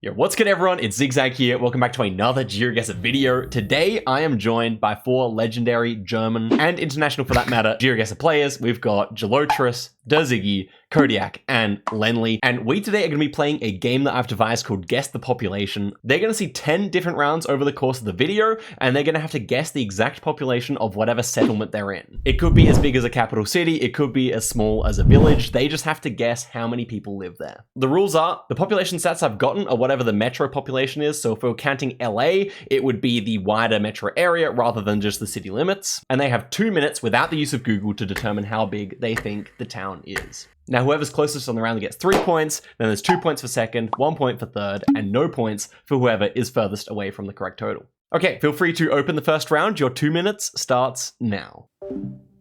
Yo, what's good everyone? It's Zigzag here. Welcome back to another Geoguessr video. Today I am joined by 4 legendary German and international for that matter Geoguessr players. We've got Geoguessr, Ziggy, Kodiak, and Lenley. And we today are going to be playing a game that I've devised called Guess the Population. They're going to see 10 different rounds over the course of the video, and they're going to have to guess the exact population of whatever settlement they're in. It could be as big as a capital city, it could be as small as a village. They just have to guess how many people live there. The rules are, the population stats I've gotten are whatever the metro population is. So if we're counting LA, it would be the wider metro area rather than just the city limits. And they have 2 minutes without the use of Google to determine how big they think the town is. Now, whoever's closest on the round gets 3 points, then there's 2 points for second, 1 point for third, and no points for whoever is furthest away from the correct total. Okay, feel free to open the first round. Your 2 minutes starts now.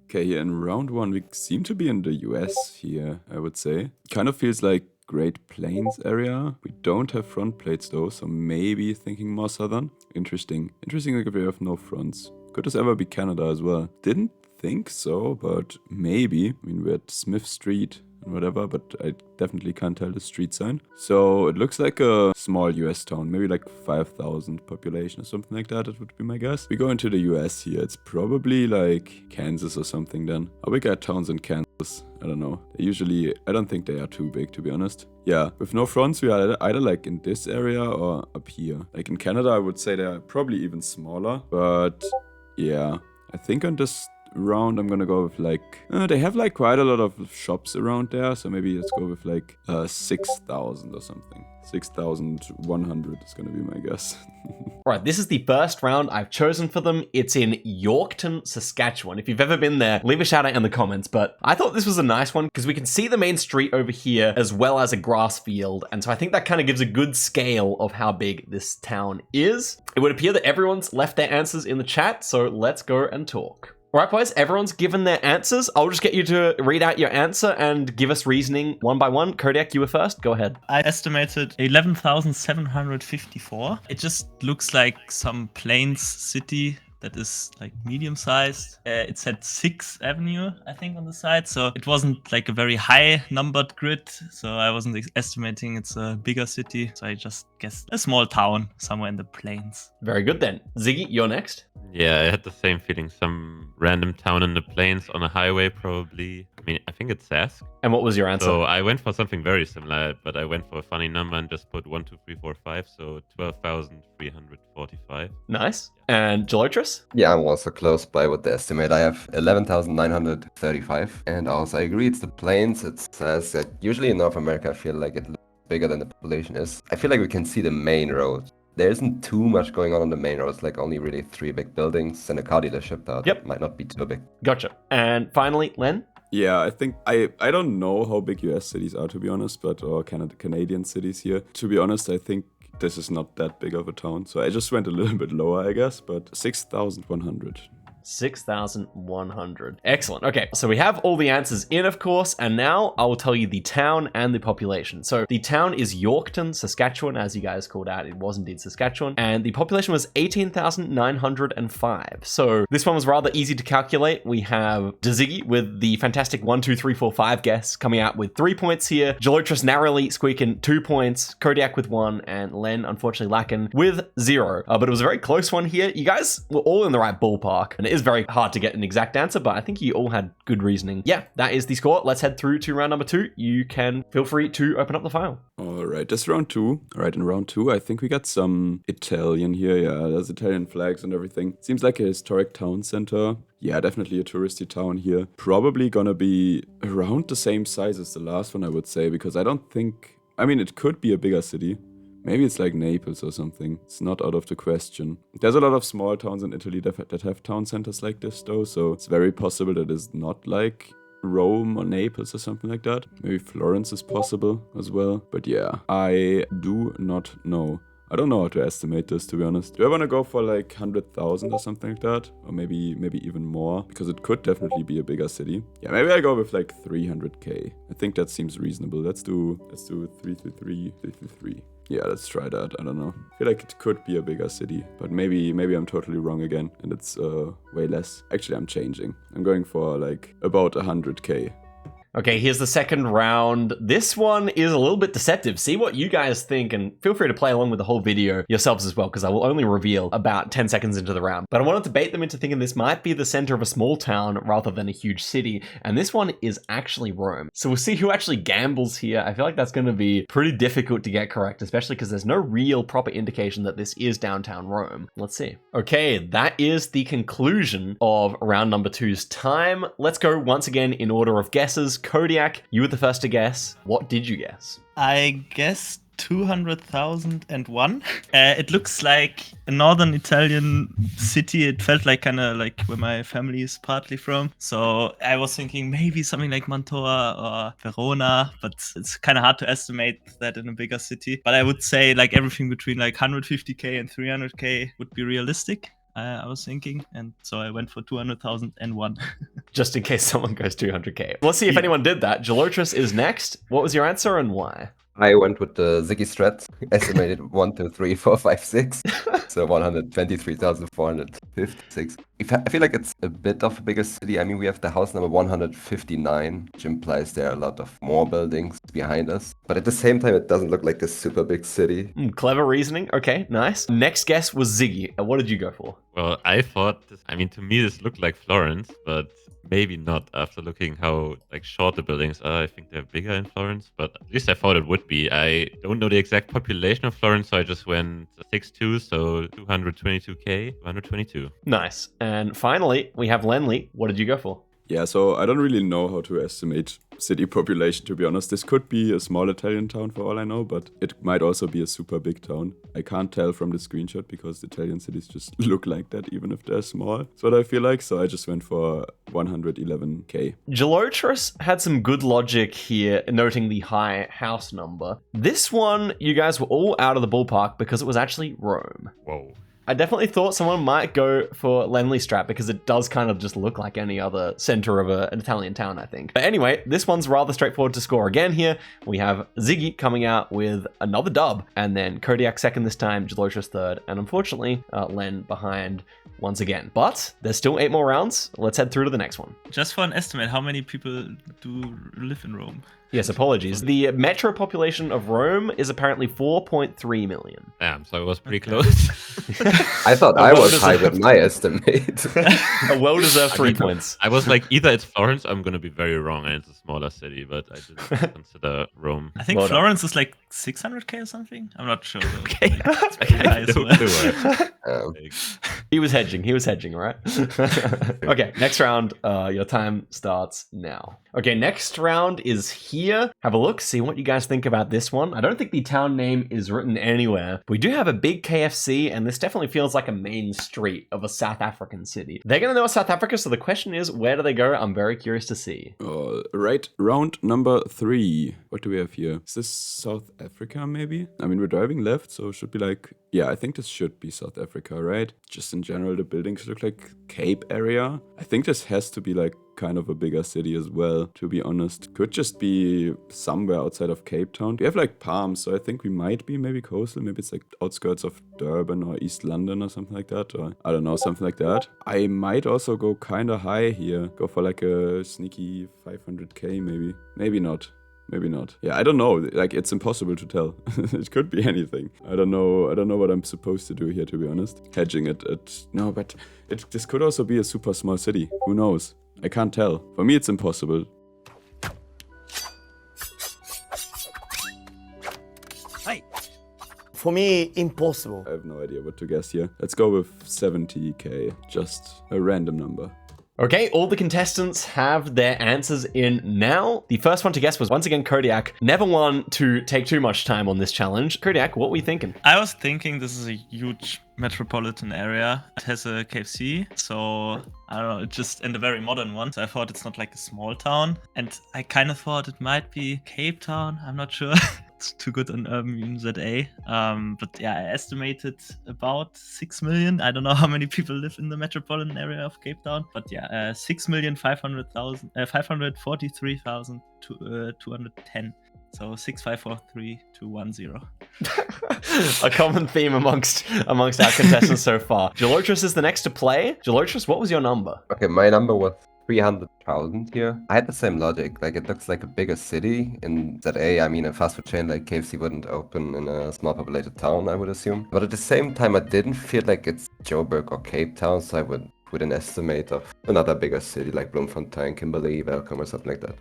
Okay, here in round 1, we seem to be in the US here, I would say. Kind of feels like Great Plains area. We don't have front plates though, so maybe thinking more southern. Interesting. Interesting that we have no fronts. Could this ever be Canada as well? Didn't think so, but maybe. I mean, we're at Smith Street and whatever, but I definitely can't tell the street sign. So it looks like a small US town, maybe like 5,000 population or something like that. That would be my guess. We go into the US here. It's probably like Kansas or something then. How big are towns in Kansas? I don't know. They usually, I don't think they are too big, to be honest. Yeah, with no fronts, we are either like in this area or up here. Like in Canada, I would say they're probably even smaller. But yeah, I think on this round I'm gonna go with like they have like quite a lot of shops around there, so maybe let's go with like 6,000 or something. 6,100 is gonna be my guess. Alright, this is the first round I've chosen for them. It's in Yorkton, Saskatchewan. If you've ever been there, leave a shout out in the comments, but I thought this was a nice one because we can see the main street over here as well as a grass field, and so I think that kind of gives a good scale of how big this town is. It would appear that everyone's left their answers in the chat, so let's go and talk. All right, boys, everyone's given their answers. I'll just get you to read out your answer and give us reasoning one by one. Kodiak, you were first. Go ahead. I estimated 11,754. It just looks like some plains city that is like medium sized. It said 6th Avenue, I think, on the side. So it wasn't like a very high numbered grid. So I wasn't estimating it's a bigger city. So I just guessed a small town somewhere in the plains. Very good then. Ziggy, you're next. Yeah, I had the same feeling. Some random town in the plains on a highway, probably. I mean, I think it's Sask. And what was your answer? So I went for something very similar, but I went for a funny number and just put 1, 2, 3, 4, 5. So 12,345. Nice. And Geoguessr? Yeah, I'm also close by with the estimate. I have 11,935. And also, I agree, it's the plains. It says that usually in North America, I feel like it looks bigger than the population is. I feel like we can see the main road. There isn't too much going on the main road. It's like only really 3 big buildings and a car dealership that might not be too big. Gotcha. And finally, Len? Yeah, I think I don't know how big US cities are, to be honest, but or Canadian cities here. To be honest, I think this is not that big of a town. So I just went a little bit lower, I guess, but 6,100. 6,100. Excellent. Okay, so we have all the answers in, of course, and now I will tell you the town and the population. So the town is Yorkton, Saskatchewan, as you guys called out. It was indeed Saskatchewan, and the population was 18,905. So this one was rather easy to calculate. We have Ziggy with the fantastic 1, 2, 3, 4, 5 guess coming out with 3 points here. Geoguessr narrowly squeaking 2 points. Kodiak with 1, and Len unfortunately lacking with 0. But it was a very close one here. You guys were all in the right ballpark, and it is very hard to get an exact answer, but I think you all had good reasoning. Yeah, that is the score. Let's head through to round number 2. You can feel free to open up the file. All right, that's round 2. All right, in round 2, I think we got some Italian here. Yeah, there's Italian flags and everything. Seems like a historic town center. Yeah, definitely a touristy town here. Probably gonna be around the same size as the last one, I would say, because I don't think... I mean, it could be a bigger city. Maybe it's like Naples or something. It's not out of the question. There's a lot of small towns in Italy that have town centers like this though, so it's very possible that it's not like Rome or Naples or something like that. Maybe Florence is possible as well. But yeah, I do not know. I don't know how to estimate this, to be honest. Do I want to go for like 100,000 or something like that? Or maybe even more, because it could definitely be a bigger city. Yeah, maybe I go with like 300k. I think that seems reasonable. Let's do 333. Yeah, let's try that. I don't know. I feel like it could be a bigger city, but maybe I'm totally wrong again, and it's way less. Actually, I'm changing. I'm going for like about 100k. Okay, here's the second round. This one is a little bit deceptive. See what you guys think, and feel free to play along with the whole video yourselves as well, because I will only reveal about 10 seconds into the round. But I want to bait them into thinking this might be the center of a small town rather than a huge city, and this one is actually Rome. So we'll see who actually gambles here. I feel like that's going to be pretty difficult to get correct, especially because there's no real proper indication that this is downtown Rome. Let's see. Okay, that is the conclusion of round number 2's time. Let's go once again in order of guesses. Kodiak, you were the first to guess. What did you guess? I guessed 200,001. It looks like a northern Italian city. It felt like kind of like where my family is partly from. So I was thinking maybe something like Mantua or Verona, but it's kind of hard to estimate that in a bigger city. But I would say like everything between like 150k and 300k would be realistic. I was thinking, and so I went for 200,001. Just in case someone goes 200k. Let's see if anyone did that. Gelotris is next. What was your answer and why? I went with the Ziggy Strat, estimated 1, 2, 3, 4, 5, 6. So 123,456. I feel like it's a bit of a bigger city. I mean, we have the house number 159, which implies there are a lot of more buildings behind us. But at the same time, it doesn't look like a super big city. Clever reasoning. Okay, nice. Next guess was Ziggy. What did you go for? Well, I thought this, I mean, to me, this looked like Florence, but maybe not after looking how like short the buildings are. I think they're bigger in Florence, but at least I thought it would be. I don't know the exact population of Florence, so I just went 6'2", so 222k, 122. Nice. And finally, we have Lenley. What did you go for? Yeah, so I don't really know how to estimate city population, to be honest. This could be a small Italian town for all I know, but it might also be a super big town. I can't tell from the screenshot because the Italian cities just look like that, even if they're small. That's what I feel like, so I just went for 111k. Gelotris had some good logic here, noting the high house number. This one, you guys were all out of the ballpark because it was actually Rome. Whoa. I definitely thought someone might go for Lenley Strat because it does kind of just look like any other center of an Italian town, I think. But anyway, this one's rather straightforward to score again here. We have Ziggy coming out with another dub, and then Kodiak second this time, Gelotris third, and unfortunately, Len behind once again. But there's still 8 more rounds. Let's head through to the next one. Just for an estimate, how many people do live in Rome? Yes, apologies. The metro population of Rome is apparently 4.3 million. Damn, so it was pretty close. I thought I was high with my estimate. A well-deserved 3 points. I was like, either it's Florence, I'm going to be very wrong, and it's a smaller city, but I didn't consider Rome. I think Well done. Florence is like 600k or something. I'm not sure. Though. Okay. Like, it's pretty high as well. He was hedging, all right? Okay, next round. Your time starts now. Okay, next round is here. Have a look, see what you guys think about this one. I don't think the town name is written anywhere. But we do have a big KFC, and this definitely feels like a main street of a South African city. They're gonna know it's South Africa, so the question is, where do they go? I'm very curious to see. Right, round number 3. What do we have here? Is this South Africa, maybe? I mean, we're driving left, so it should be like... Yeah, I think this should be South Africa, right? Just in general, the buildings look like Cape area. I think this has to be like kind of a bigger city as well, to be honest. Could just be somewhere outside of Cape Town. We have like palms, so I think we might be maybe coastal. Maybe it's like outskirts of Durban or East London or something like that. Or I don't know, something like that. I might also go kind of high here. Go for like a sneaky 500k maybe. Maybe not. Maybe not. Yeah, I don't know. Like, it's impossible to tell. It could be anything. I don't know what I'm supposed to do here, to be honest. Hedging it at... No, but this could also be a super small city. Who knows? I can't tell. For me, it's impossible. Hi. For me, impossible. I have no idea what to guess here. Let's go with 70k. Just a random number. Okay, all the contestants have their answers in now. The first one to guess was once again Kodiak. Never one to take too much time on this challenge. Kodiak, what were you thinking? I was thinking this is a huge metropolitan area. It has a KFC, so I don't know, it's just in the very modern one. So I thought it's not like a small town. And I kind of thought it might be Cape Town. I'm not sure. It's too good on Urban ZA. But yeah, I estimated about 6 million. I don't know how many people live in the metropolitan area of Cape Town, but yeah, 6,543,210. So 6,543,210. A common theme amongst our contestants so far. Gelotris is the next to play. Gelotris, what was your number? Okay, my number was 300,000 here. I had the same logic. Like, it looks like a bigger city in ZA. I mean, a fast food chain like KFC wouldn't open in a small populated town, I would assume. But at the same time, I didn't feel like it's Joburg or Cape Town, so I would put an estimate of another bigger city like Bloemfontein, Kimberley, Welkom, or something like that.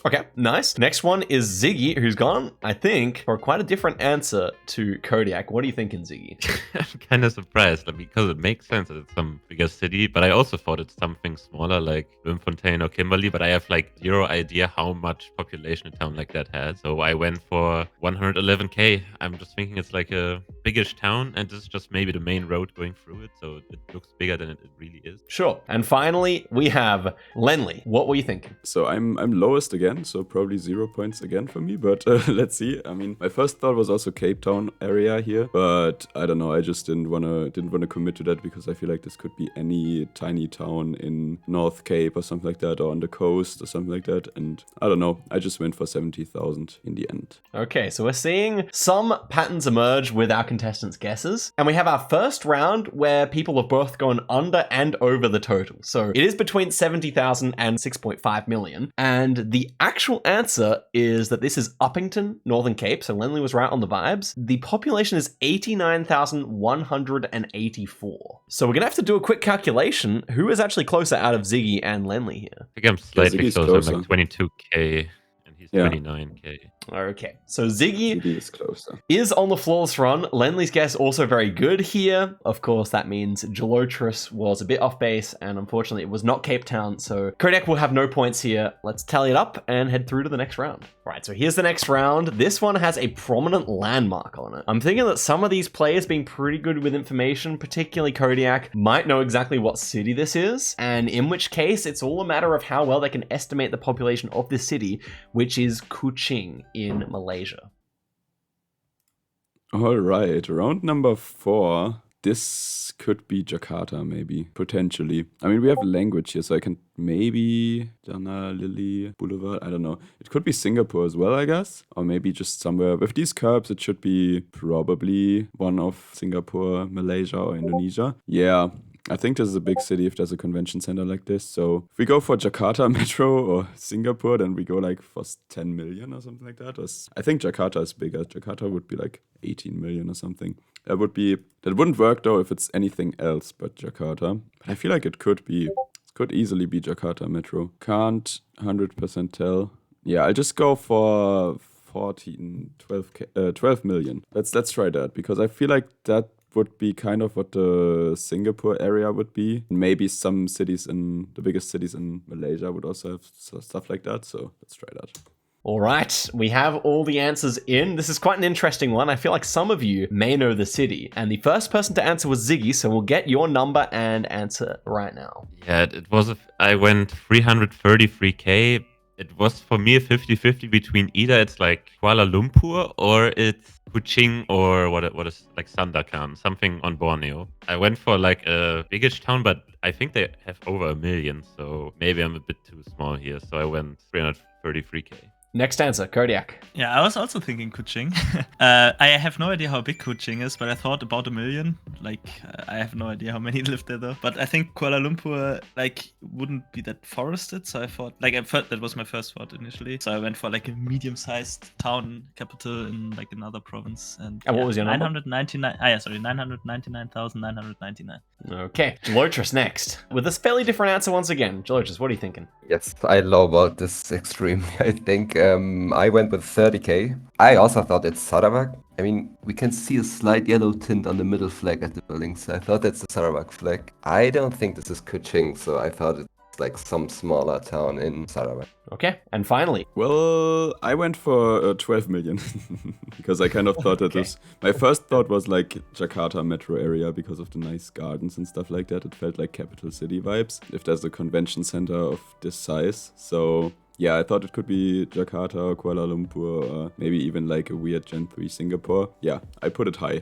Okay, nice. Next one is Ziggy, who's gone, I think, for quite a different answer to Kodiak. What are you thinking, Ziggy? I'm kind of surprised because it makes sense that it's some bigger city, but I also thought it's something smaller like Bloemfontein or Kimberley, but I have like zero idea how much population a town like that has. So I went for 111k. I'm just thinking it's like a biggish town, and this is just maybe the main road going through it, so it looks bigger than it really is. Sure. And finally, we have Lenley. What were you thinking? So I'm lowest again, so probably 0 points again for me, but let's see. I mean, my first thought was also Cape Town area here, but I don't know, I just didn't wanna commit to that because I feel like this could be any tiny town in North Cape or something like that, or on the coast or something like that, and I don't know, I just went for 70,000 in the end. Okay, so we're seeing some patterns emerge with our contestants' guesses, and we have our first round where people have both gone under and over the total. So it is between 70,000 and 6.5 million, and the actual answer is that this is Upington, Northern Cape, so Lenley was right on the vibes. The population is 89,184. So we're gonna have to do a quick calculation. Who is actually closer out of Ziggy and Lenley here? I think I'm slightly Ziggy's closer. I'm closer. like 22k, and he's 29k. Okay, so Ziggy Maybe it's closer. is on the flawless run. Lenley's guess also very good here. Of course, that means Gelotris was a bit off base, and unfortunately it was not Cape Town, so Kodiak will have no points here. Let's tally it up and head through to the next round. Right, so here's the next round. This one has a prominent landmark on it. I'm thinking that some of these players being pretty good with information, particularly Kodiak, might know exactly what city this is, and in which case it's all a matter of how well they can estimate the population of this city, which is Kuching in Malaysia. All right, round number 4. This could be Jakarta, maybe, potentially. I mean, we have a language here, so I can maybe Jana, Lily, Boulevard, I don't know. It could be Singapore as well, I guess. Or maybe just somewhere. With these curbs, it should be probably one of Singapore, Malaysia, or Indonesia. Yeah. I think this is a big city if there's a convention center like this. So if we go for Jakarta Metro or Singapore, then we go like for 10 million or something like that. I think Jakarta is bigger. Jakarta would be like 18 million or something. That wouldn't work though if it's anything else but Jakarta. I feel like it could easily be Jakarta Metro. Can't 100% tell. Yeah, I'll just go for 12 million. Let's try that, because I feel like that would be kind of what the Singapore area would be. Maybe some cities the biggest cities in Malaysia would also have stuff like that. So let's try that. All right, we have all the answers in. This is quite an interesting one. I feel like some of you may know the city. And the first person to answer was Ziggy, so we'll get your number and answer right now. Yeah, it was. I went 333k. It was for me a 50-50 between either it's like Kuala Lumpur or it's Kuching or what is like Sandakan, something on Borneo. I went for like a biggish town, but I think they have over 1 million, so maybe I'm a bit too small here. So I went 333k. Next answer, Kodiak. Yeah, I was also thinking Kuching. I have no idea how big Kuching is, but I thought about 1 million. I have no idea how many live there though. But I think Kuala Lumpur, wouldn't be that forested. So I thought, that was my first thought initially. So I went for a medium-sized town capital in another province. And what was your number? 999,999. Okay, Gelotris next. With this fairly different answer once again. Gelotris, what are you thinking? Yes, I lowballed this extremely, I think. I went with 30k. I also thought it's Sarawak. I mean, we can see a slight yellow tint on the middle flag at the building, so I thought that's the Sarawak flag. I don't think this is Kuching, so I thought it's like some smaller town in Sarawak. Okay, and finally. Well, I went for 12 million because I kind of thought that my first thought was like Jakarta metro area because of the nice gardens and stuff like that. It felt like capital city vibes if there's a convention center of this size. So yeah, I thought it could be Jakarta or Kuala Lumpur or maybe even like a weird Gen 3 Singapore. Yeah, I put it high.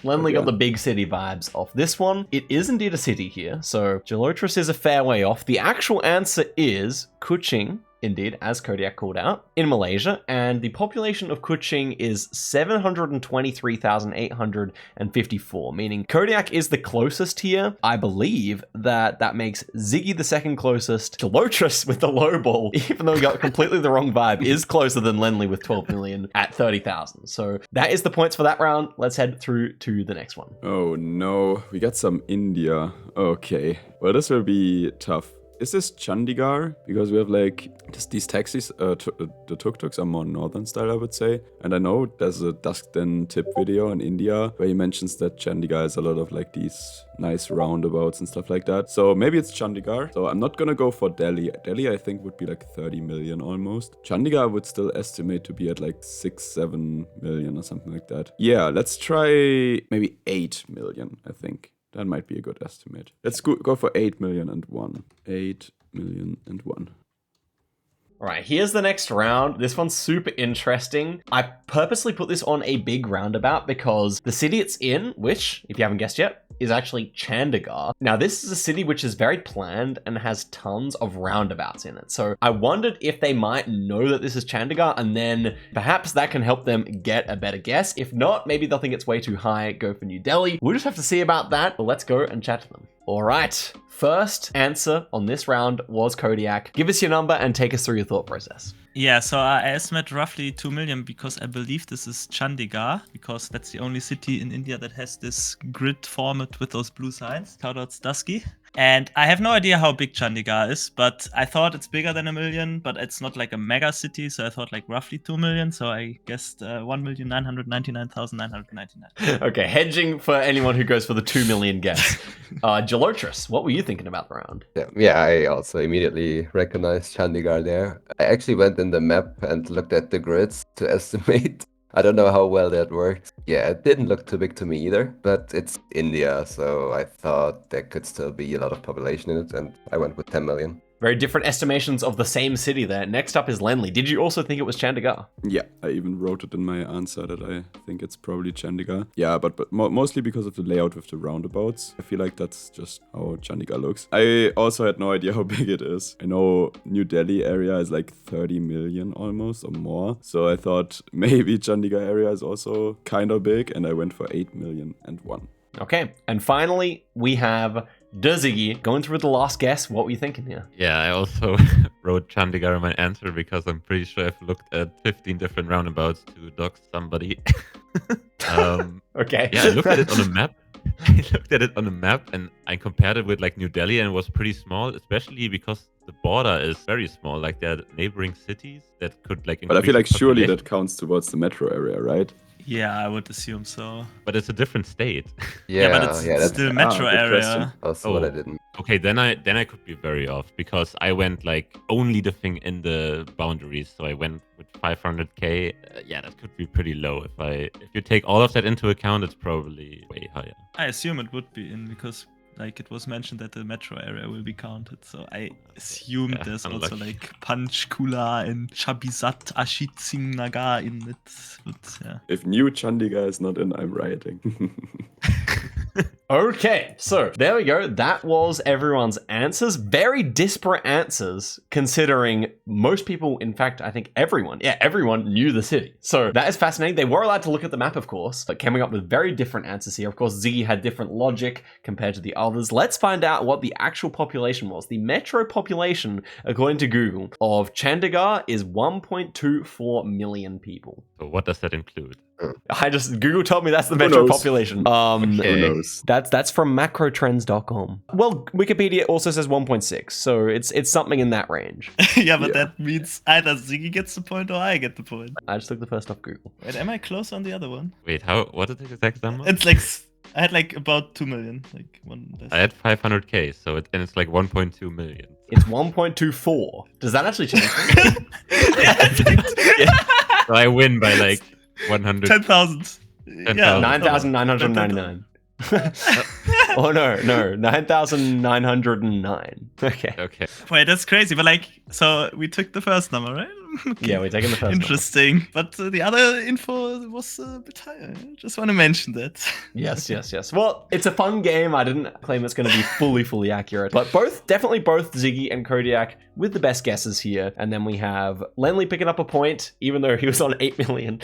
Lenley got the big city vibes off this one. It is indeed a city here, so Gelotris is a fair way off. The actual answer is Kuching indeed, as Kodiak called out, in Malaysia, and the population of Kuching is 723,854, meaning Kodiak is the closest here. I believe that makes Ziggy the second closest. Gelotris with the low ball, even though he got completely the wrong vibe, is closer than Lenley with 12 million at 30,000. So that is the points for that round. Let's head through to the next one. Oh no, we got some India. Okay, well this will be tough. Is this Chandigarh? Because we have like these taxis, the tuk-tuks are more northern style, I would say. And I know there's a Duskden tip video in India where he mentions that Chandigarh has a lot of like these nice roundabouts and stuff like that. So maybe it's Chandigarh. So I'm not gonna go for Delhi. Delhi I think would be like 30 million almost. Chandigarh I would still estimate to be at like 6-7 million or something like that. Yeah, let's try maybe 8 million, I think. That might be a good estimate. Let's go for 8 million and 1. 8 million and 1. All right, here's the next round. This one's super interesting. I purposely put this on a big roundabout because the city it's in, which, if you haven't guessed yet, is actually Chandigarh. Now, this is a city which is very planned and has tons of roundabouts in it. So I wondered if they might know that this is Chandigarh, and then perhaps that can help them get a better guess. If not, maybe they'll think it's way too high, go for New Delhi. We'll just have to see about that, but let's go and chat to them. All right, first answer on this round was Kodiak. Give us your number and take us through your thought process. Yeah, so I estimate roughly 2 million because I believe this is Chandigarh, because that's the only city in India that has this grid format with those blue signs. Shoutouts Dusky. And I have no idea how big Chandigarh is, but I thought it's bigger than 1 million, but it's not like a mega city, so I thought like roughly 2 million, so I guessed 1,999,999. Okay, hedging for anyone who goes for the 2 million guess. Gelotris, what were you thinking about the round? Yeah, I also immediately recognized Chandigarh there. I actually went in the map and looked at the grids to estimate. I don't know how well that worked. Yeah, it didn't look too big to me either, but it's India, so I thought there could still be a lot of population in it, and I went with 10 million. Very different estimations of the same city there. Next up is Lenley. Did you also think it was Chandigarh? Yeah, I even wrote it in my answer that I think it's probably Chandigarh. Yeah, but mostly because of the layout with the roundabouts. I feel like that's just how Chandigarh looks. I also had no idea how big it is. I know New Delhi area is like 30 million almost or more. So I thought maybe Chandigarh area is also kind of big, and I went for 8 million and 1. Okay, and finally we have Duzzy. Going through the last guess, what were you thinking here? Yeah, I also wrote Chandigarh in my answer because I'm pretty sure I've looked at 15 different roundabouts to dox somebody. Okay. Yeah, I looked at it on a map. And I compared it with like New Delhi, and it was pretty small, especially because the border is very small. Like there are neighboring cities that could like. But I feel like surely population. that counts towards the metro area, right? Yeah, I would assume so. But it's a different state. But it's still metro good area. question. Also what I didn't. Okay, then I could be very off because I went like only the thing in the boundaries. So I went with 500k. Yeah, that could be pretty low. If you take all of that into account, it's probably way higher. I assume it would be in because like it was mentioned that the metro area will be counted. So I assumed there's also unlucky. like Panchkula and Chabisat Ashit Singh Nagar in it. But yeah. If new Chandigarh is not in, I'm rioting. Okay, so there we go. That was everyone's answers. Very disparate answers, considering most people, in fact, I think everyone knew the city. So that is fascinating. They were allowed to look at the map, of course, but coming up with very different answers here. Of course, Ziggy had different logic compared to the others. Let's find out what the actual population was. The metro population, according to Google, of Chandigarh is 1.24 million people. So what does that include? Google told me that's the metro knows? population. Okay. Who knows? That's from macrotrends.com. Well, Wikipedia also says 1.6, so it's something in that range. Yeah, but Yeah. that means either Ziggy gets the point or I get the point. I just took the first off Google. Wait, am I close on the other one? Wait, what is the exact number? It's like I had like about 2 million, like one less. I had 500k, so it's like 1.2 million. It's 1.24. Does that actually change things? So I win by like 100. 10,000. 10,000. 9,999. Oh no, 9,909. Okay. Okay. Wait, that's crazy. But like, so we took the first number, right? Okay. Yeah, we're taking the first number. Interesting. But the other info was a bit higher. Just want to mention that. Yes. Well, it's a fun game. I didn't claim it's going to be fully accurate. But definitely both Ziggy and Kodiak with the best guesses here. And then we have Lenley picking up a point, even though he was on 8 million.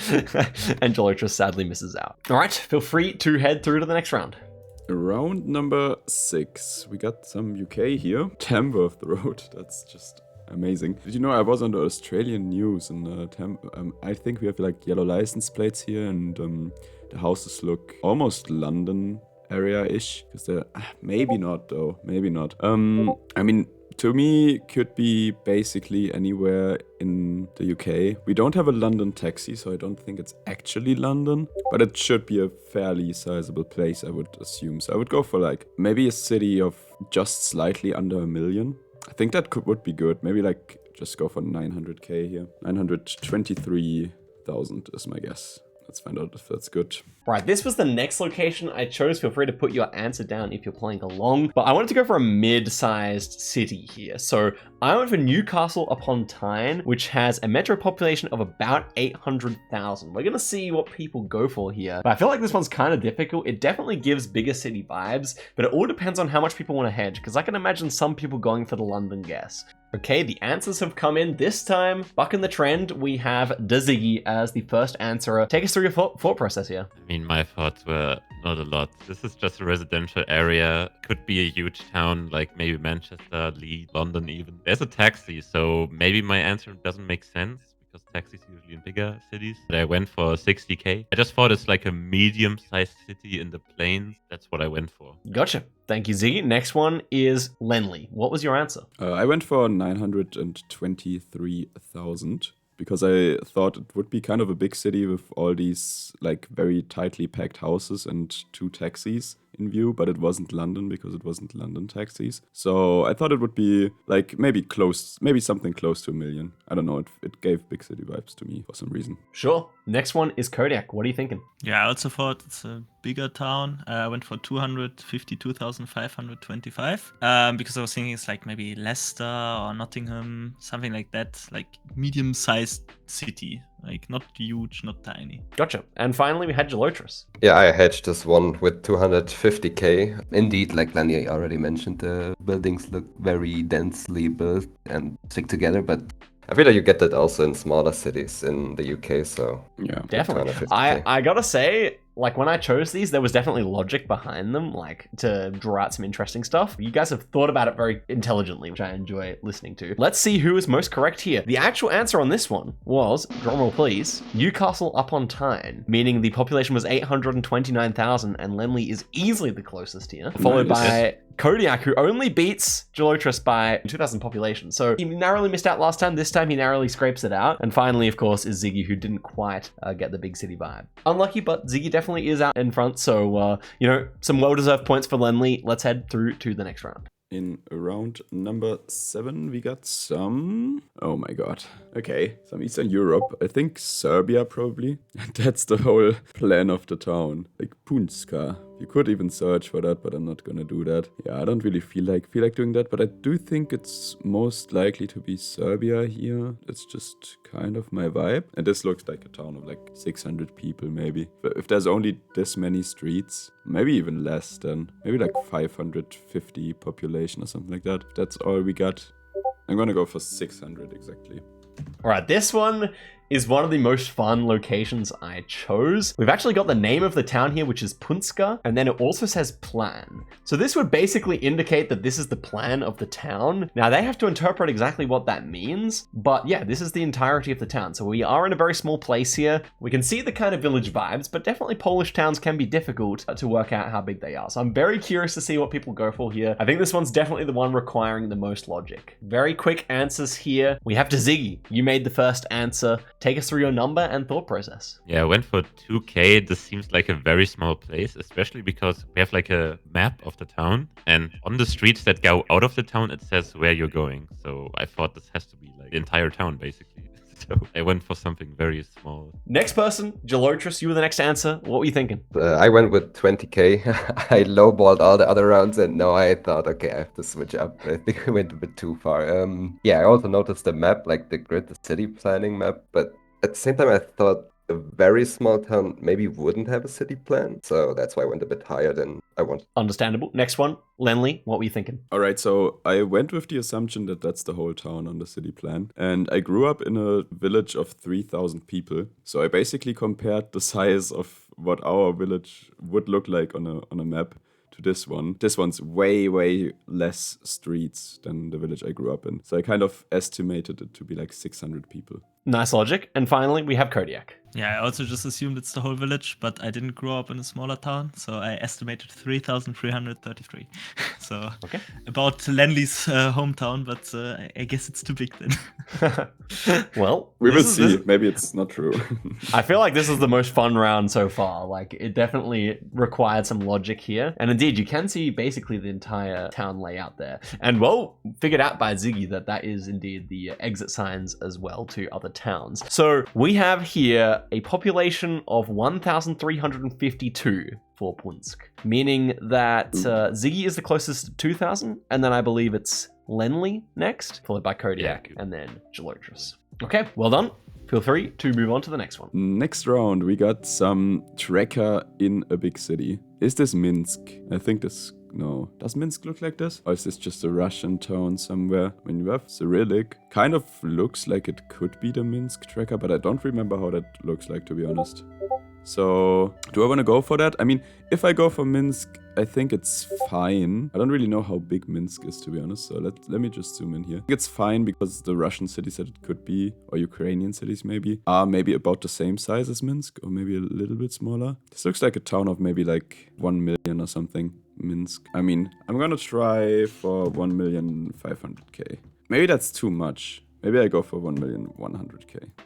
And Jalotra sadly misses out. All right, feel free to head through to the next round. Round number 6. We got some UK here. Tamworth Road. That's just amazing. Did you know I was on the Australian news and I think we have like yellow license plates here and the houses look almost London area-ish because they're maybe not though, maybe not. I mean, to me, could be basically anywhere in the UK. We don't have a London taxi, so I don't think it's actually London, but it should be a fairly sizable place, I would assume. So I would go for like maybe a city of just slightly under 1 million. I think that would be good. Maybe like just go for 900k here. 923,000 is my guess. Let's find out if that's good. Right, this was the next location I chose. Feel free to put your answer down if you're playing along. But I wanted to go for a mid-sized city here. So I went for Newcastle upon Tyne, which has a metro population of about 800,000. We're going to see what people go for here. But I feel like this one's kind of difficult. It definitely gives bigger city vibes, but it all depends on how much people want to hedge, because I can imagine some people going for the London guess. Okay, the answers have come in. This time, bucking the trend, we have Ziggy as the first answerer. Take us through your thought process here. I mean, my thoughts were not a lot. This is just a residential area. Could be a huge town like maybe Manchester, Leeds, London even. There's a taxi, so maybe my answer doesn't make sense because taxis usually in bigger cities. But I went for 60k. I just thought it's like a medium-sized city in the plains. That's what I went for. Gotcha. Thank you, Ziggy. Next one is Lenley. What was your answer? I went for 923,000 because I thought it would be kind of a big city with all these like very tightly packed houses and 2 taxis in view, but it wasn't London because it wasn't London taxis. So I thought it would be like maybe something close to 1 million. I don't know, it gave big city vibes to me for some reason. Sure. Next one is Kodiak. What are you thinking? Yeah, I also thought it's a bigger town. I went for 252,525 because I was thinking it's like maybe Leicester or Nottingham, something like that, like medium-sized city, like not huge, not tiny. Gotcha. And finally, we had Gelotris. Yeah, I hedged this one with 250k. Indeed, like Lenny already mentioned, the buildings look very densely built and stick together, but I feel like you get that also in smaller cities in the UK, so Yeah. Definitely. 250K. I gotta say, like when I chose these, there was definitely logic behind them, like to draw out some interesting stuff. You guys have thought about it very intelligently, which I enjoy listening to. Let's see who is most correct here. The actual answer on this one was, drumroll please, Newcastle upon Tyne, meaning the population was 829,000 and Lenley is easily the closest here, followed Nice. by Kodiak, who only beats Gelotris by 2,000 population. So he narrowly missed out last time. This time he narrowly scrapes it out. And finally, of course, is Ziggy, who didn't quite get the big city vibe. Unlucky, but Ziggy definitely is out in front. So, some well-deserved points for Lenley. Let's head through to the next round. In round number 7, we got some... Oh my god. Okay, some Eastern Europe. I think Serbia, probably. That's the whole plan of the town. Like Puńsk. You could even search for that, but I'm not gonna do that. Yeah, I don't really feel like doing that, but I do think it's most likely to be Serbia here. It's just kind of my vibe. And this looks like a town of like 600 people, maybe. If there's only this many streets, maybe even less then. Maybe like 550 population or something like that. If that's all we got. I'm gonna go for 600 exactly. All right, this one is one of the most fun locations I chose. We've actually got the name of the town here, which is Puńsk, and then it also says plan. So this would basically indicate that this is the plan of the town. Now they have to interpret exactly what that means, but yeah, this is the entirety of the town. So we are in a very small place here. We can see the kind of village vibes, but definitely Polish towns can be difficult to work out how big they are. So I'm very curious to see what people go for here. I think this one's definitely the one requiring the most logic. Very quick answers here. We have to Ziggy. You made the first answer. Take us through your number and thought process. Yeah, I went for 2k. This seems like a very small place, especially because we have like a map of the town. And on the streets that go out of the town, it says where you're going. So I thought this has to be like the entire town, basically. So I went for something very small. Next person, Gelotris, you were the next answer. What were you thinking? I went with 20k. I lowballed all the other rounds, and now I thought, okay, I have to switch up. I think I went a bit too far. Yeah, I also noticed the map, like the grid, the city planning map, but at the same time, I thought a very small town maybe wouldn't have a city plan, so that's why I went a bit higher than I wanted. Understandable. Next one, Lenley, what were you thinking? All right, so I went with the assumption that that's the whole town on the city plan. And I grew up in a village of 3,000 people. So I basically compared the size of what our village would look like on a map to this one. This one's way, way less streets than the village I grew up in. So I kind of estimated it to be like 600 people. Nice logic. And finally, we have Kodiak. Yeah, I also just assumed it's the whole village, but I didn't grow up in a smaller town, so I estimated 3,333. So Okay. about Lenley's hometown, but I guess it's too big then. Well, We will this is- see. Maybe it's not true. I feel like this is the most fun round so far. Like, it definitely required some logic here. And indeed, you can see basically the entire town layout there. And well, figured out by Ziggy that is indeed the exit signs as well to other towns. So we have here a population of 1,352 for Puńsk, meaning that Ziggy is the closest to 2,000, and then I believe it's Lenley next, followed by Kodiak, Yeah. and then Gelotris. Okay, well done. Feel free to move on to the next one. Next round, we got some tracker in a big city. Is this Minsk? I think this... No. Does Minsk look like this? Or is this just a Russian town somewhere? When you have Cyrillic, kind of looks like it could be the Minsk tracker, but I don't remember how that looks like, to be honest. So, do I want to go for that? I mean, if I go for Minsk, I think it's fine. I don't really know how big Minsk is, to be honest, so let me just zoom in here. I think it's fine because the Russian cities that it could be, or Ukrainian cities maybe, are maybe about the same size as Minsk, or maybe a little bit smaller. This looks like a town of maybe like 1 million or something, Minsk. I mean, I'm gonna try for 1,500,000. Maybe that's too much. Maybe I go for 1,100,000. All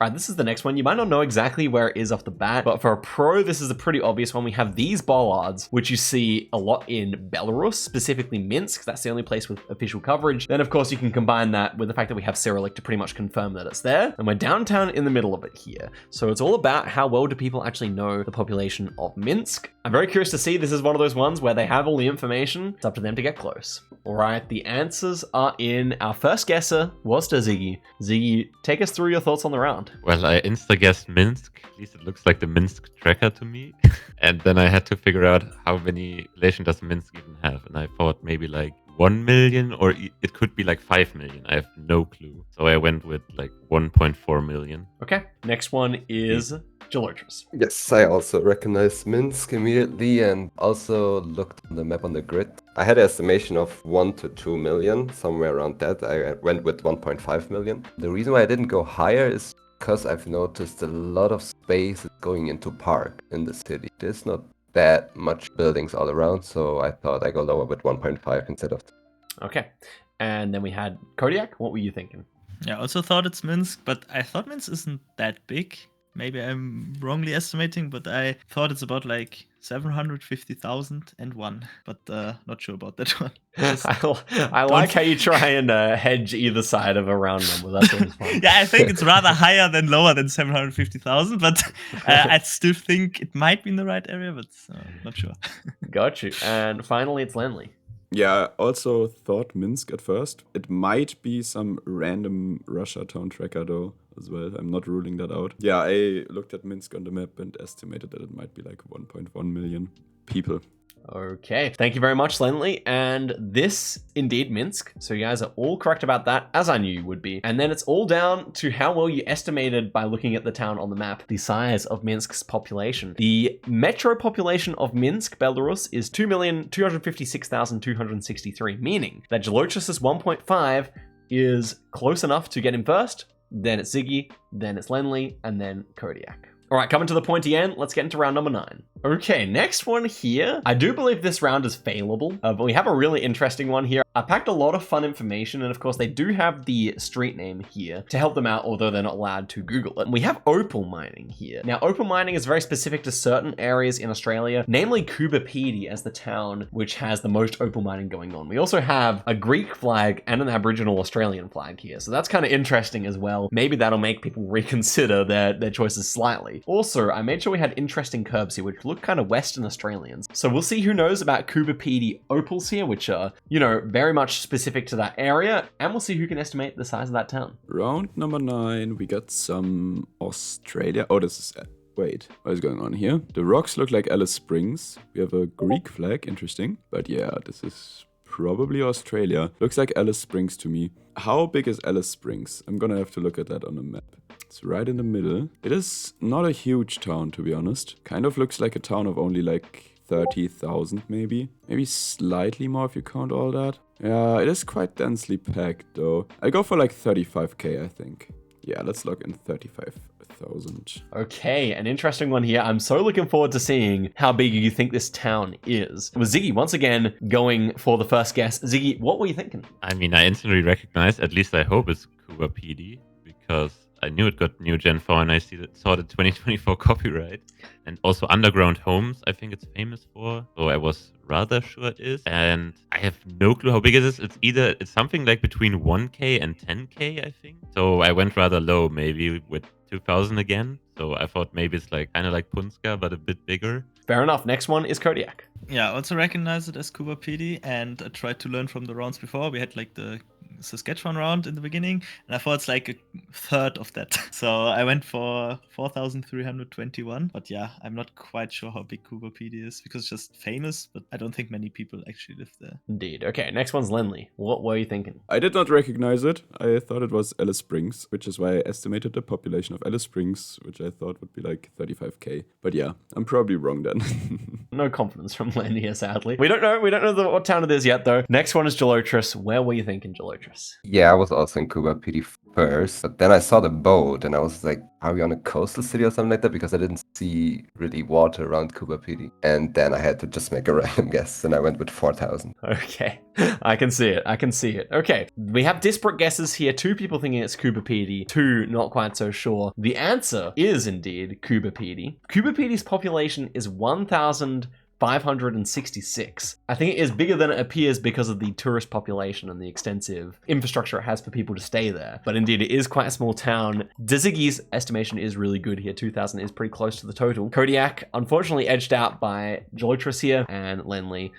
right, this is the next one. You might not know exactly where it is off the bat, but for a pro, this is a pretty obvious one. We have these bollards, which you see a lot in Belarus, specifically Minsk. That's the only place with official coverage. Then, of course, you can combine that with the fact that we have Cyrillic to pretty much confirm that it's there. And we're downtown in the middle of it here. So it's all about how well do people actually know the population of Minsk. I'm very curious to see. This is one of those ones where they have all the information. It's up to them to get close. All right, the answers are in. Our first guesser was Ziggy. Ziggy, take us through your thoughts on the round. Well, I insta-guessed Minsk. At least it looks like the Minsk tracker to me. And then I had to figure out how many population does Minsk even have. And I thought maybe like 1 million, or it could be like 5 million. I have no clue. So I went with like 1.4 million. Okay, next one is Gelotris. Yes, I also recognized Minsk immediately and also looked on the map on the grid. I had an estimation of 1 to 2 million, somewhere around that. I went with 1.5 million. The reason why I didn't go higher is because I've noticed a lot of space is going into park in the city. There's not that much buildings all around, so I thought I go lower with 1.5 instead of 2. Okay, and then we had Kodiak. What were you thinking? Yeah, I also thought it's Minsk, but I thought Minsk isn't that big. Maybe I'm wrongly estimating, but I thought it's about like 750,001, but not sure about that one. I like how you try and hedge either side of a round number. That's always fun. Yeah, I think it's rather higher than lower than 750,000, but I still think it might be in the right area, but not sure. Got you. And finally, it's Lenley. Yeah, I also thought Minsk at first. It might be some random Russia town tracker though, as well. I'm not ruling that out. Yeah, I looked at Minsk on the map and estimated that it might be like 1.1 million people. Okay, thank you very much, Lenley. And this indeed Minsk. So you guys are all correct about that, as I knew you would be. And then it's all down to how well you estimated by looking at the town on the map, the size of Minsk's population. The metro population of Minsk, Belarus, is 2,256,263, meaning that Gelotris' 1.5 is close enough to get him first. Then it's Ziggy, then it's Lenley, and then Kodiak. All right, coming to the pointy end, let's get into round number 9. Okay, next one here. I do believe this round is failable, but we have a really interesting one here. I packed a lot of fun information, and of course they do have the street name here to help them out, although they're not allowed to Google it. We have opal mining here. Now, opal mining is very specific to certain areas in Australia, namely Coober Pedy as the town which has the most opal mining going on. We also have a Greek flag and an Aboriginal Australian flag here, so that's kind of interesting as well. Maybe that'll make people reconsider their choices slightly. Also, I made sure we had interesting curves here, which look kind of Western Australians. So we'll see who knows about Coober Pedy opals here, which are, you know, very much specific to that area, and we'll see who can estimate the size of that town. Round number 9, we got some Australia. Oh, this is... Wait, what is going on here? The rocks look like Alice Springs. We have a Greek flag, interesting. But yeah, this is probably Australia. Looks like Alice Springs to me. How big is Alice Springs? I'm gonna have to look at that on the map. It's right in the middle. It is not a huge town, to be honest. Kind of looks like a town of only like 30,000 maybe. Maybe slightly more if you count all that. Yeah, it is quite densely packed though. I go for like 35k, I think. Yeah, let's log in 35,000. Okay, an interesting one here. I'm so looking forward to seeing how big you think this town is. With Ziggy once again going for the first guess. Ziggy, what were you thinking? I mean, I instantly recognized, at least I hope it's Coober Pedy, because I knew it got new Gen 4 and I saw the 2024 copyright. And also underground homes, I think it's famous for. So I was rather sure it is. And I have no clue how big it is. It's something like between 1k and 10k, I think. So I went rather low, maybe with 2000 again. So I thought maybe it's like kind of like Puńsk, but a bit bigger. Fair enough. Next one is Kodiak. Yeah, I also recognize it as Coober Pedy, and I tried to learn from the rounds before. We had like the Saskatchewan round in the beginning, and I thought it's like a third of that. So I went for 4,321. But yeah, I'm not quite sure how big Coober Pedy is because it's just famous, but I don't think many people actually live there. Indeed. Okay, next one's Lenley. What were you thinking? I did not recognize it. I thought it was Alice Springs, which is why I estimated the population of Alice Springs, which I thought would be like 35k. But yeah, I'm probably wrong then. No confidence from Len here, sadly. We don't know what town it is yet, though. Next one is Gelotris. Where were you thinking, Gelotris? Yeah, I was also in Coober Pedy first, but then I saw the boat and I was like, are we on a coastal city or something like that? Because I didn't see really water around Coober Pedy. And then I had to just make a random guess and I went with 4,000. Okay, I can see it. Okay, we have disparate guesses here. 2 people thinking it's Coober Pedy, 2 not quite so sure. The answer is indeed Coober Pedy. Coober Pedy's population is 1,566. I think it is bigger than it appears because of the tourist population and the extensive infrastructure it has for people to stay there. But indeed, it is quite a small town. Ziggy's estimation is really good here. 2,000 is pretty close to the total. Kodiak, unfortunately edged out by Gelotris here, and Lenley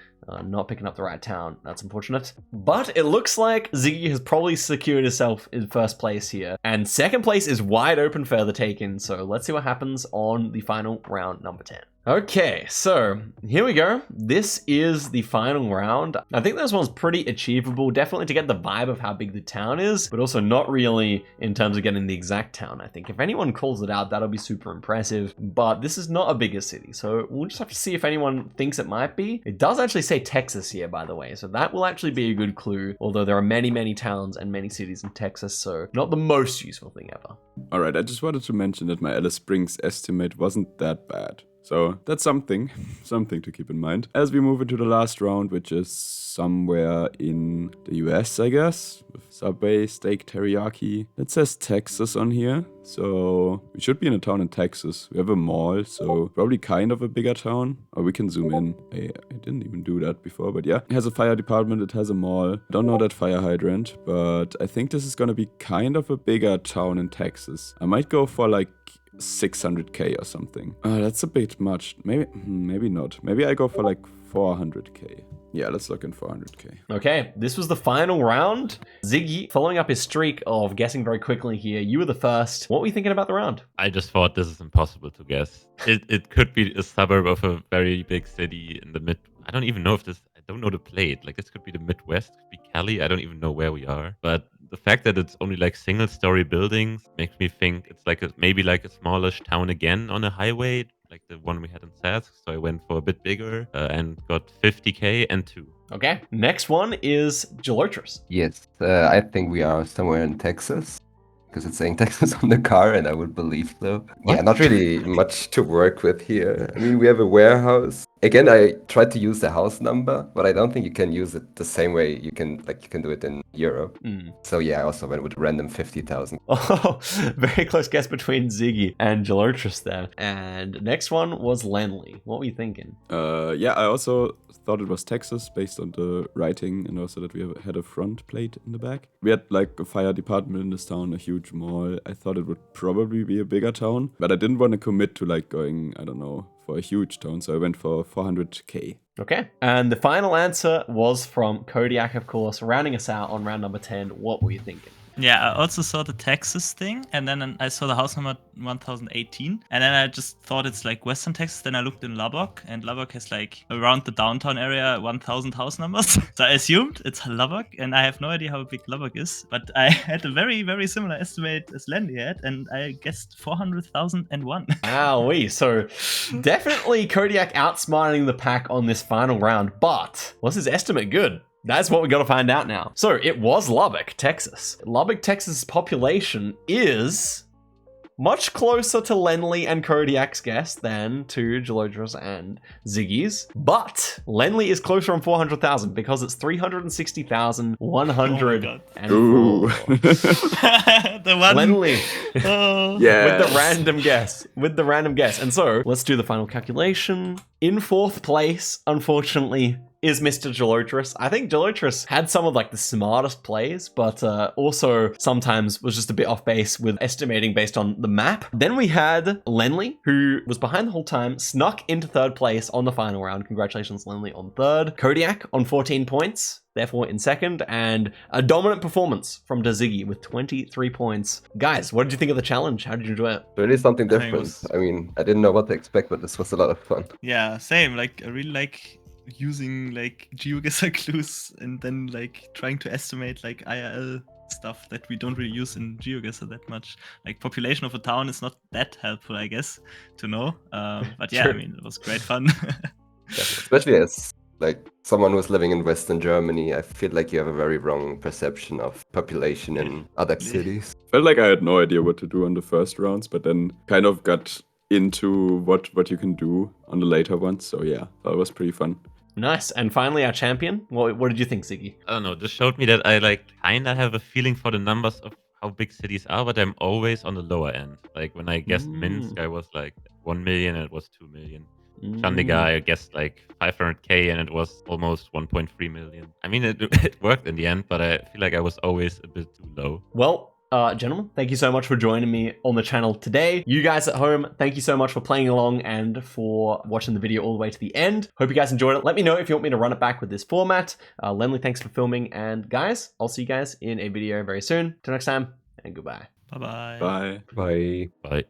not picking up the right town. That's unfortunate. But it looks like Ziggy has probably secured himself in first place here. And second place is wide open for the taken. So let's see what happens on the final round number 10. Okay, so here we go. This is the final round. I think this one's pretty achievable, definitely to get the vibe of how big the town is, but also not really in terms of getting the exact town. I think if anyone calls it out, that'll be super impressive, but this is not a bigger city, so we'll just have to see if anyone thinks it might be. It does actually say Texas here, by the way, so that will actually be a good clue, although there are many towns and many cities in Texas, so not the most useful thing ever. All right, I just wanted to mention that my Alice Springs estimate wasn't that bad. So that's something to keep in mind. As we move into the last round, which is somewhere in the US, I guess, with Subway, steak, teriyaki. It says Texas on here, so we should be in a town in Texas. We have a mall, so probably kind of a bigger town. Or we can zoom in. I didn't even do that before, but yeah. It has a fire department, it has a mall. Don't know that fire hydrant, but I think this is gonna be kind of a bigger town in Texas. I might go for like 600k or something. That's a bit much. Maybe not. Maybe I go for like 400k. Yeah, let's look in 400k. Okay, this was the final round. Ziggy, following up his streak of guessing very quickly here, you were the first. What were you thinking about the round? I just thought this is impossible to guess. It could be a suburb of a very big city in the mid. I don't even know if this. I don't know the plate. Like this could be the Midwest, could be Cali. I don't even know where we are. But the fact that it's only like single-story buildings makes me think it's like maybe like a smallish town again on a highway, like the one we had in Sask. So I went for a bit bigger and got 50k and 2. Okay, next one is Gelotris. Yes, I think we are somewhere in Texas. because it's saying Texas on the car, and I would believe so. Yeah, not really much to work with here. I mean, we have a warehouse. Again, I tried to use the house number, but I don't think you can use it the same way you can do it in Europe. So yeah, I also went with random 50,000. Oh, very close guess between Ziggy and Gelotris there. And next one was Lenley. What were you thinking? Yeah, I also thought it was Texas based on the writing and also that we had a front plate in the back. We had like a fire department in this town, a huge mall. I thought it would probably be a bigger town, but I didn't want to commit to like going, I don't know, for a huge town, so I went for 400k. Okay. And the final answer was from Kodiak, of course, rounding us out on round number 10. What were you thinking? Yeah, I also saw the Texas thing, and then I saw the house number 1018, and then I just thought it's like Western Texas. Then I looked in Lubbock, and Lubbock has like around the downtown area 1000 house numbers. So I assumed it's Lubbock, and I have no idea how big Lubbock is, but I had a very, very similar estimate as Landy had, and I guessed 400,001. Wowee. So definitely Kodiak outsmarting the pack on this final round, but was his estimate good? That's what we got to find out now. So it was Lubbock, Texas. Lubbock, Texas' population is much closer to Lenley and Kodiak's guess than to Gelotris and Ziggy's. But Lenley is closer on 400,000 because it's 360,104. Ooh. The one. Lenley. Yeah. With the random guess. And so let's do the final calculation. In fourth place, unfortunately, is Mr. Gelotris. I think Gelotris had some of like the smartest plays, but also sometimes was just a bit off base with estimating based on the map. Then we had Lenley, who was behind the whole time, snuck into third place on the final round. Congratulations, Lenley, on third. Kodiak on 14 points, therefore in second, and a dominant performance from Daziggy with 23 points. Guys, what did you think of the challenge? How did you enjoy it? Really something I think it different. was- I mean, I didn't know what to expect, but this was a lot of fun. Yeah, same. Like, I really like using like Geoguessr clues and then like trying to estimate like IRL stuff that we don't really use in Geoguessr that much. Like population of a town is not that helpful, I guess, to know. But yeah, Sure. I mean, it was great fun. Especially as like someone who's living in Western Germany, I feel like you have a very wrong perception of population in other cities. Felt like I had no idea what to do on the first rounds, but then kind of got into what you can do on the later ones. So yeah, that was pretty fun. Nice. And finally, our champion. What did you think, Ziggy? I don't know. This showed me that I like kind of have a feeling for the numbers of how big cities are, but I'm always on the lower end. Like when I guessed Minsk, I was like 1 million and it was 2 million. Chandigarh, I guessed like 500k and it was almost 1.3 million. I mean, it worked in the end, but I feel like I was always a bit too low. Well, gentlemen, thank you so much for joining me on the channel today. You guys at home, thank you so much for playing along and for watching the video all the way to the end. Hope you guys enjoyed it. Let me know if you want me to run it back with this format. Lenley, thanks for filming. And guys, I'll see you guys in a video very soon. Till next time, and goodbye. Bye-bye. Bye. Bye. Bye.